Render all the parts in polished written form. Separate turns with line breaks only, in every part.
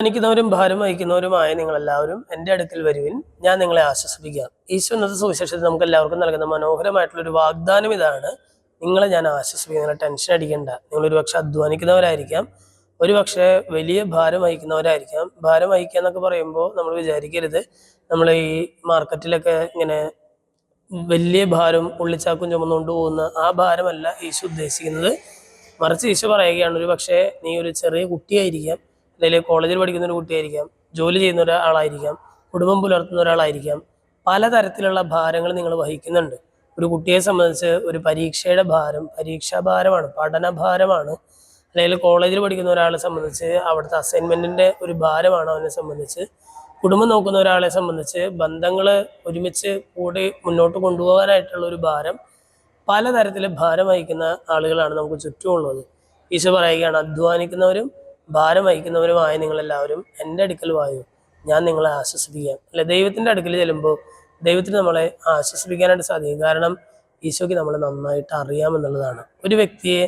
ധ്യാനിക്കുന്നവരും ഭാരം വഹിക്കുന്നവരുമായ നിങ്ങളെല്ലാവരും എൻ്റെ അടുക്കൽ വരുവിൻ, ഞാൻ നിങ്ങളെ ആശ്വസിപ്പിക്കാം. ഈശോ ഇന്നത്തെ സുവിശേഷത്തിൽ നമുക്ക് എല്ലാവർക്കും നൽകുന്ന മനോഹരമായിട്ടുള്ളൊരു വാഗ്ദാനം ഇതാണ്: നിങ്ങളെ ഞാൻ ആശ്വസിപ്പിക്കും, നിങ്ങളെ ടെൻഷൻ അടിക്കേണ്ട. നിങ്ങളൊരു പക്ഷെ അധ്വാനിക്കുന്നവരായിരിക്കാം, ഒരു പക്ഷേ വലിയ ഭാരം വഹിക്കുന്നവരായിരിക്കാം. ഭാരം വഹിക്കുക എന്നൊക്കെ പറയുമ്പോൾ നമ്മൾ വിചാരിക്കരുത് നമ്മൾ ഈ മാർക്കറ്റിലൊക്കെ ഇങ്ങനെ വലിയ ഭാരം ഉള്ളിച്ചാക്കും ചുമന്നുകൊണ്ട് പോകുന്ന ആ ഭാരമല്ല ഈശോ ഉദ്ദേശിക്കുന്നത്. മറിച്ച് ഈശോ പറയുകയാണ്, ഒരു പക്ഷേ നീ ഒരു ചെറിയ കുട്ടിയായിരിക്കാം, അല്ലെങ്കിൽ കോളേജിൽ പഠിക്കുന്ന ഒരു കുട്ടിയായിരിക്കാം, ജോലി ചെയ്യുന്ന ഒരാളായിരിക്കാം, കുടുംബം പുലർത്തുന്ന ഒരാളായിരിക്കാം. പലതരത്തിലുള്ള ഭാരങ്ങൾ നിങ്ങൾ വഹിക്കുന്നുണ്ട്. ഒരു കുട്ടിയെ സംബന്ധിച്ച് ഒരു പരീക്ഷയുടെ ഭാരം പരീക്ഷാ ഭാരമാണ്, പഠനഭാരമാണ്. അല്ലെങ്കിൽ കോളേജിൽ പഠിക്കുന്ന ഒരാളെ സംബന്ധിച്ച് അവിടുത്തെ അസൈൻമെൻറ്റിൻ്റെ ഒരു ഭാരമാണ് അവനെ സംബന്ധിച്ച്. കുടുംബം നോക്കുന്ന ഒരാളെ സംബന്ധിച്ച് ബന്ധങ്ങൾ ഒരുമിച്ച് കൂടി മുന്നോട്ട് കൊണ്ടുപോകാനായിട്ടുള്ള ഒരു ഭാരം. പലതരത്തിൽ ഭാരം വഹിക്കുന്ന ആളുകളാണ് നമുക്ക് ചുറ്റുമുള്ളത്. ഈശോ പറയുകയാണ്, അധ്വാനിക്കുന്നവരും ഭാരം വഹിക്കുന്നവരുമായ നിങ്ങളെല്ലാവരും എൻ്റെ അടുക്കൽ വായു, ഞാൻ നിങ്ങളെ ആശ്വസിപ്പിക്കാം. അല്ലെ, ദൈവത്തിൻ്റെ അടുക്കൽ ചെല്ലുമ്പോൾ ദൈവത്തിന് നമ്മളെ ആശ്വസിപ്പിക്കാനായിട്ട് സാധിക്കും. കാരണം ഈശോയ്ക്ക് നമ്മളെ നന്നായിട്ട് അറിയാമെന്നുള്ളതാണ്. ഒരു വ്യക്തിയെ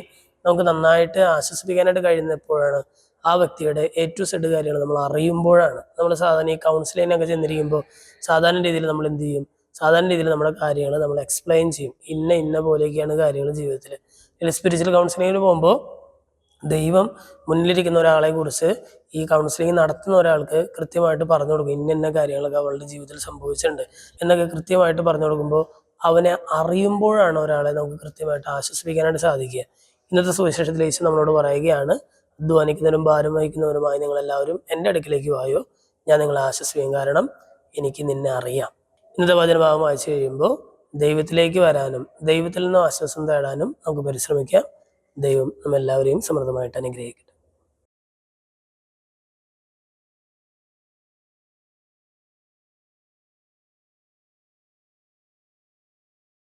നമുക്ക് നന്നായിട്ട് ആശ്വസിപ്പിക്കാനായിട്ട് കഴിയുന്ന എപ്പോഴാണ്? ആ വ്യക്തിയുടെ A to Z കാര്യങ്ങൾ നമ്മൾ അറിയുമ്പോഴാണ്. നമ്മൾ സാധാരണ ഈ കൗൺസിലിങ്ങിനൊക്കെ ചെന്നിരിക്കുമ്പോൾ സാധാരണ രീതിയിൽ നമ്മൾ എന്ത് ചെയ്യും? സാധാരണ രീതിയിൽ നമ്മുടെ കാര്യങ്ങൾ നമ്മൾ എക്സ്പ്ലെയിൻ ചെയ്യും. ഇന്ന പോലെയൊക്കെയാണ് കാര്യങ്ങൾ ജീവിതത്തിൽ. സ്പിരിച്വൽ കൗൺസിലിങ്ങിന് പോകുമ്പോൾ ദൈവം മുന്നിലിരിക്കുന്ന ഒരാളെ കുറിച്ച് ഈ കൗൺസിലിംഗ് നടത്തുന്ന ഒരാൾക്ക് കൃത്യമായിട്ട് പറഞ്ഞു കൊടുക്കും. ഇന്ന കാര്യങ്ങളൊക്കെ അവളുടെ ജീവിതത്തിൽ സംഭവിച്ചിട്ടുണ്ട് എന്നൊക്കെ കൃത്യമായിട്ട് പറഞ്ഞു കൊടുക്കുമ്പോൾ അവനെ അറിയുമ്പോഴാണ് ഒരാളെ നമുക്ക് കൃത്യമായിട്ട് ആശ്വസിപ്പിക്കാനായിട്ട് സാധിക്കുക. ഇന്നത്തെ സുവിശേഷത്തിൽ യേശു നമ്മളോട് പറയുകയാണ്, അധ്വാനിക്കുന്നവരും ഭാരം വഹിക്കുന്നവരുമായി നിങ്ങളെല്ലാവരും എൻ്റെ അടുക്കിലേക്ക് വായോ, ഞാൻ നിങ്ങളെ ആശ്വസിപ്പിക്കും, കാരണം എനിക്ക് നിന്നെ അറിയാം. ഇന്നത്തെ വചനഭാഗം വായിച്ചു കഴിയുമ്പോൾ ദൈവത്തിലേക്ക് വരാനും ദൈവത്തിൽ നിന്നും ആശ്വാസം തേടാനും നമുക്ക് പരിശ്രമിക്കാം. ദൈവം നമ്മെല്ലാവരെയും സമൃദ്ധമായിട്ട് അനുഗ്രഹിക്കട്ടെ.